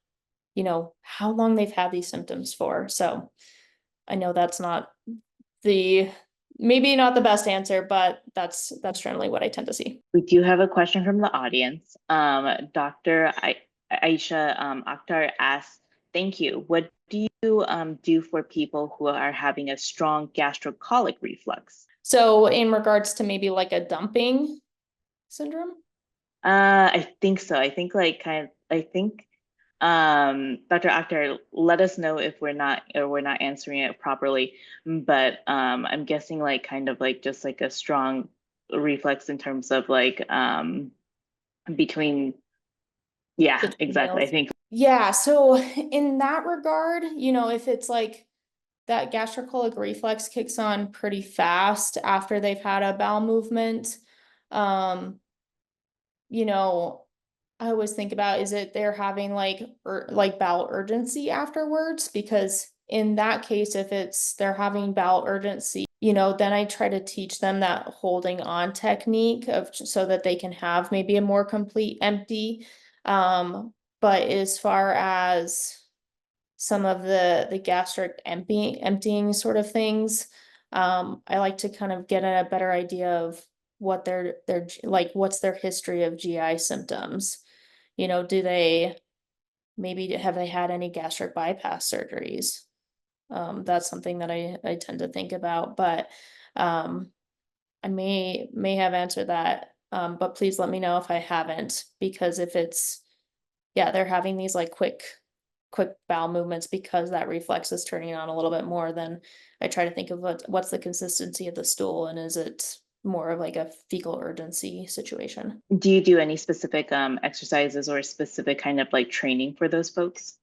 Speaker 2: how long they've had these symptoms for. So I know that's not the maybe not the best answer, but that's generally what I tend to see.
Speaker 1: We do have a question from the audience. Dr. Aisha Akhtar asks, thank you. What do you do for people who are having a strong gastrocolic reflux?
Speaker 2: So in regards to maybe like a dumping syndrome?
Speaker 1: I think so. I think like kind of, I think Dr. Akhtar, let us know if we're not answering it properly. But I'm guessing like kind of like just like a strong reflex in terms of like between yeah,
Speaker 2: Between
Speaker 1: exactly. I
Speaker 2: meals.
Speaker 1: think
Speaker 2: Yeah, so in that regard, if it's like that gastrocolic reflex kicks on pretty fast after they've had a bowel movement, um, you know, I always think about, is it they're having like bowel urgency afterwards? Because in that case, if it's they're having bowel urgency, then I try to teach them that holding on technique of so that they can have maybe a more complete empty. But as far as some of the gastric emptying sort of things, I like to kind of get a better idea of what their like what's their history of GI symptoms. Do they maybe have they had any gastric bypass surgeries? That's something that I tend to think about, but um, I may have answered that. But please let me know if I haven't, because if it's yeah, they're having these like quick bowel movements because that reflex is turning on a little bit more, then I try to think of what's the consistency of the stool, and is it more of like a fecal urgency situation.
Speaker 1: do you do any specific exercises or specific kind of like training for those folks?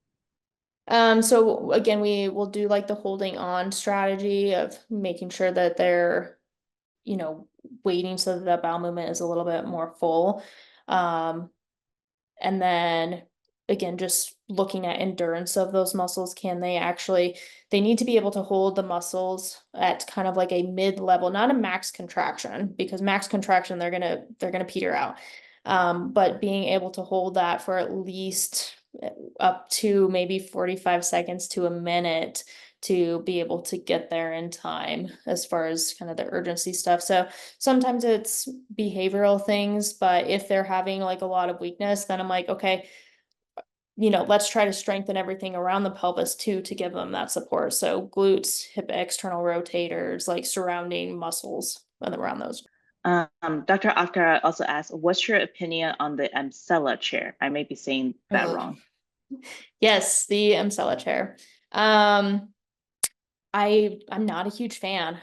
Speaker 2: So again, we will do like the holding on strategy of making sure that they're, you know, waiting so that the bowel movement is a little bit more full. Um, and then again, just looking at endurance of those muscles. They need to be able to hold the muscles at kind of like a mid-level, not a max contraction, because max contraction, they're gonna peter out. But being able to hold that for at least up to maybe 45 seconds to a minute to be able to get there in time as far as kind of the urgency stuff. So sometimes it's behavioral things, but if they're having like a lot of weakness, then I'm like, okay, let's try to strengthen everything around the pelvis too to give them that support. So glutes, hip external rotators, like surrounding muscles and around those.
Speaker 1: Dr. Akhtar also asked, what's your opinion on the Emsella chair? I may be saying that
Speaker 2: Ugh.
Speaker 1: wrong.
Speaker 2: Yes, the Emsella chair. Um, I'm not a huge fan.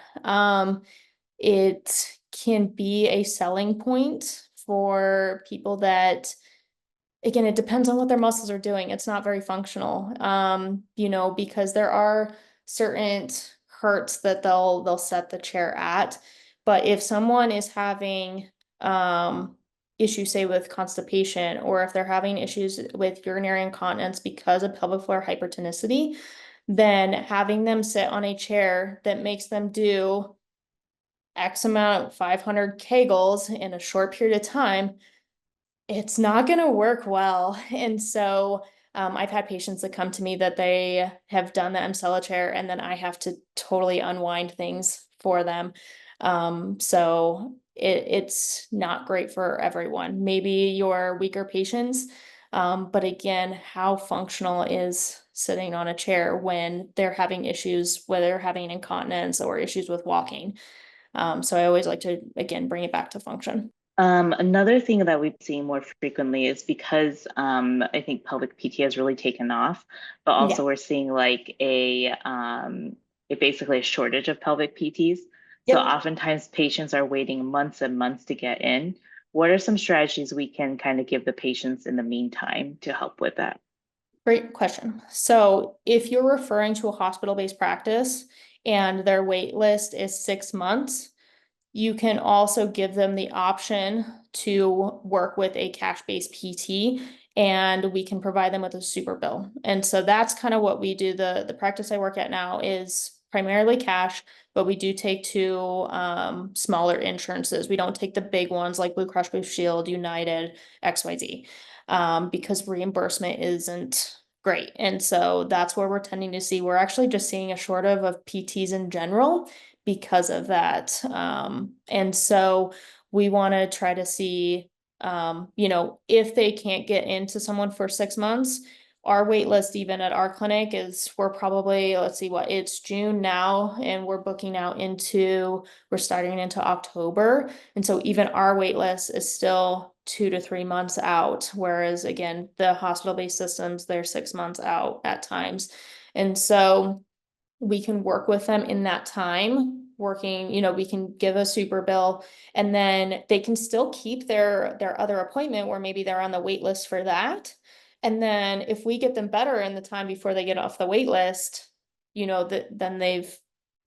Speaker 2: It can be a selling point for people that, again, it depends on what their muscles are doing. It's not very functional. Because there are certain hertz that they'll set the chair at. But if someone is having issues, say with constipation, or if they're having issues with urinary incontinence because of pelvic floor hypertonicity, then having them sit on a chair that makes them do X amount, 500 kegels in a short period of time, it's not going to work well. And so I've had patients that come to me that they have done the Emsella chair, and then I have to totally unwind things for them. So it's not great for everyone. Maybe your weaker patients, but again, how functional is sitting on a chair when they're having issues, whether they're having incontinence or issues with walking? So I always like to, again, bring it back to function.
Speaker 1: Another thing that we've seen more frequently is because I think pelvic PT has really taken off, but
Speaker 2: Yeah.
Speaker 1: also we're seeing like basically a shortage of pelvic PTs. So
Speaker 2: Yep.
Speaker 1: oftentimes patients are waiting months and months to get in. What are some strategies we can kind of give the patients in the meantime to help with that?
Speaker 2: Great question. So if you're referring to a hospital-based practice and their wait list is 6 months, you can also give them the option to work with a cash-based PT, and we can provide them with a super bill. And so that's kind of what we do. The practice I work at now is primarily cash, but we do take two smaller insurances. We don't take the big ones like Blue Cross Blue Shield, United, XYZ, because reimbursement isn't great. And so that's where we're tending to see, we're actually just seeing a shortage of PTs in general because of that. And so we want to try to see, if they can't get into someone for 6 months, our wait list even at our clinic is, we're probably, let's see what, it's June now, and we're starting into October. And so even our wait list is still 2 to 3 months out. Whereas again, the hospital-based systems, they're 6 months out at times. And so we can work with them in that time, we can give a super bill, and then they can still keep their other appointment where maybe they're on the wait list for that. And then if we get them better in the time before they get off the wait list, then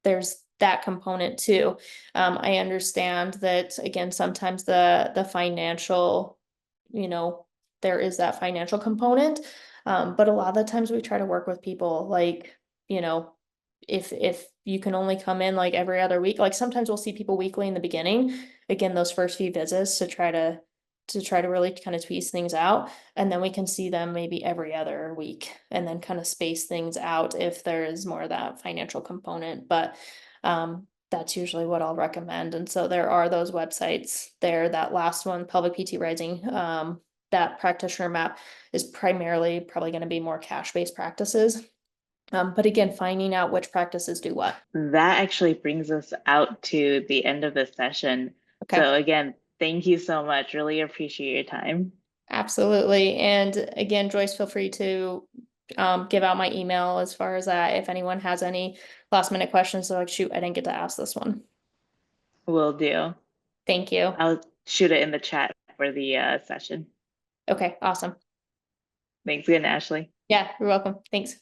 Speaker 2: there's that component too. I understand that, again, sometimes the financial, you know, there is that financial component. But a lot of the times we try to work with people like, you know, if you can only come in like every other week, like sometimes we'll see people weekly in the beginning, again, those first few visits to try to really kind of piece things out. And then we can see them maybe every other week and then kind of space things out if there is more of that financial component. But that's usually what I'll recommend. And so there are those websites there. That last one, Pelvic PT Rising, that practitioner map is primarily probably going to be more cash-based practices. But again, finding out which practices do what.
Speaker 1: That actually brings us out to the end of the session.
Speaker 2: Okay,
Speaker 1: So again, thank you so much. Really appreciate your time.
Speaker 2: absolutely. And again, Joyce, feel free to give out my email as far as that if anyone has any last minute questions. So like, shoot, I didn't get to ask this one.
Speaker 1: Will do.
Speaker 2: Thank you.
Speaker 1: I'll shoot it in the chat for the session.
Speaker 2: Okay, awesome.
Speaker 1: Thanks again, Ashley.
Speaker 2: Yeah, you're welcome. Thanks.